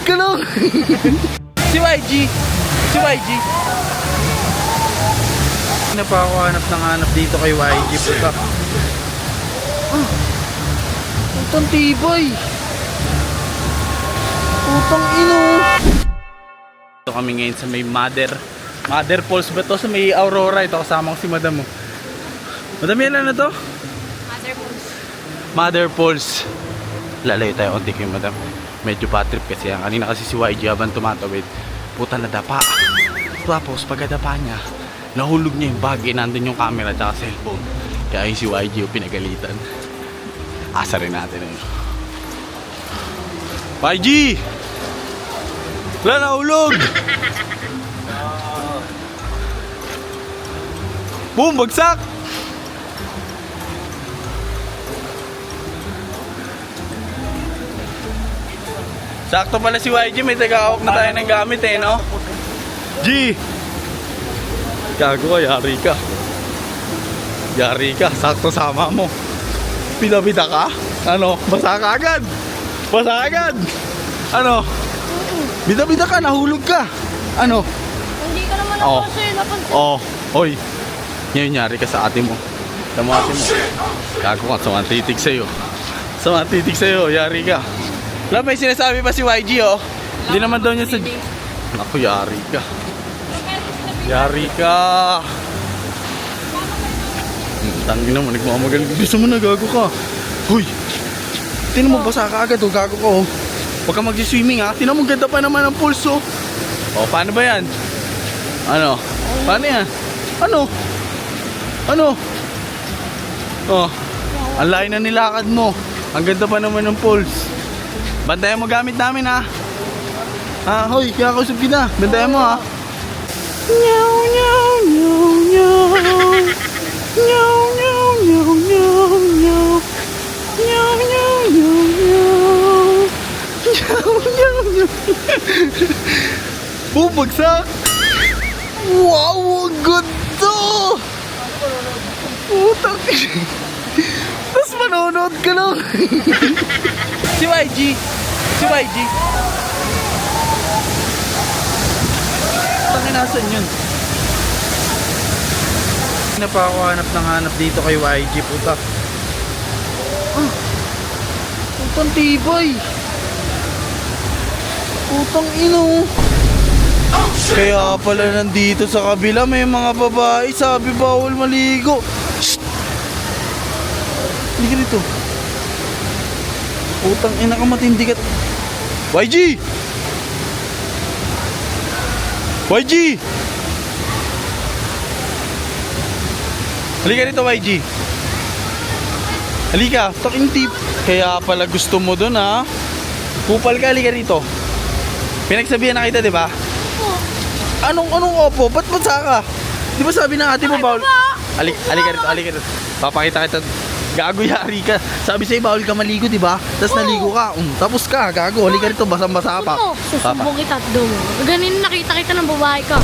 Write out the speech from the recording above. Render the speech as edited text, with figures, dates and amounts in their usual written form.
ka lang. Si YG. Si YG. Hindi pa ako hanap dito kay YG. Puta. Putang tibay. Putang ino. Ito kami ngayon sa may Mother Falls ba to? Sa may Aurora. Ito kasama ko si Madam mo. Madam, yan na to? Mother Falls. Lalayo tayo onti kay Madam. Medyo bad trip kasi yan. Kanina kasi si YG habang tumatawid, puta nadapa. Tapos pagkadapa niya, nahulog niya yung bag. Nandun yung camera at cellphone. Kaya yung si YG yung pinagalitan. Asa rin natin yun. YG! Wala, nahulog! Boom! Bagsak! Sakto pala si YG, may tagahawak na tayo ng gamit eh, no? G! Gago ka, yari ka. Yari ka, sakto sama mo. Pinabida ka? Ano? Basa ka agad? Basa agad? Ano? Bida-bida ka, nahulog ka. Ano? Hindi ka naman ako kasi napansin. Oy. Ngayon yari ka sa ate mo. Sa mga ate mo. Gago ka, sa mga titig sa'yo. Sa mga titig sa'yo, yari ka. Wala, may sinasabi pa si YG, oh. Hindi naman daw niya sa... Naku, yari ka. Yari ka. Tangin naman, nagmamagaling. Gusto mo na, gago ka. Huy. Tinan mo, basa ka agad, oh. Gago ka, oh. Huwag ka mag-swimming, ha. Tinan mo, ganda pa naman ang pulso. Oh, paano ba yan? Ano? Paano yan? Ano? Ano? Oh. Ang layo na nilakad mo. Ang ganda pa naman ng pulse. Bantayan mo gamit namin, ha? Ha, hoy, kaya kausap kita. Bantayan mo, ha? Nyaw, nyaw, nyaw, nyaw. Nyaw, nyaw, nyaw, nyaw, nyaw. Nyaw, nyaw, nyaw, nyaw. Nyaw, nyaw, nyaw. Bumagsak! Wow, ang ganda! Putang ina. Tapos manonood ka lang. Si YG. Si YG. Tangin, nasan yun? Hindi pa ako hanap dito kay YG. Puta. Putang tibay. Putang ino. Kaya pala nandito sa kabila may mga babae. Sabi bawal maligo. Shhh! Hindi ka dito. Putang ina ka, matindi ka. YG! YG! Halika dito, YG. Halika, talking tip. Kaya pala gusto mo dun, ha? Kupal ka, halika dito. Pinagsabihan na kita, di ba? Anong opo? Ba't ka? Di ba sabi ng ate mo bawal? Halika dito. Papakita kita. Gago, yari ka. Sabi sa'yo bawal ka maligo, di ba? Tapos naligo ka. Tapos ka, gago. Halika rito, basang-basa pa. Susubong kita at doon. Ganin nakita kita ng babae ka.